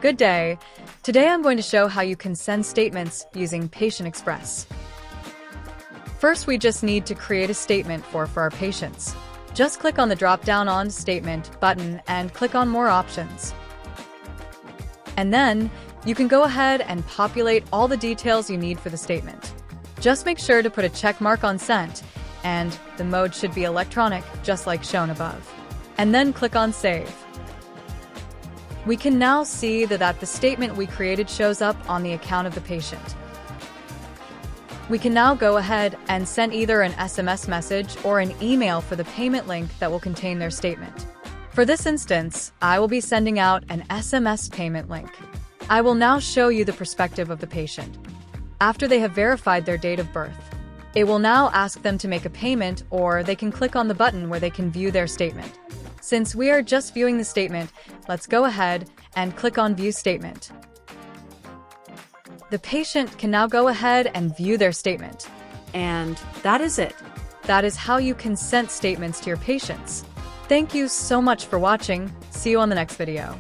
Good day. Today I'm going to show how you can send statements using PatientXpress. First, we just need to create a statement for our patients. Just click on the drop-down on Statement button and click on More Options. And then, you can go ahead and populate all the details you need for the statement. Just make sure to put a check mark on Sent, and the mode should be electronic, just like shown above. And then click on Save. We can now see that the statement we created shows up on the account of the patient. We can now go ahead and send either an SMS message or an email for the payment link that will contain their statement. For this instance, I will be sending out an SMS payment link. I will now show you the perspective of the patient. After they have verified their date of birth, it will now ask them to make a payment, or they can click on the button where they can view their statement. Since we are just viewing the statement, let's go ahead and click on View Statement. The patient can now go ahead and view their statement. And that is it. That is how you can send statements to your patients. Thank you so much for watching. See you on the next video.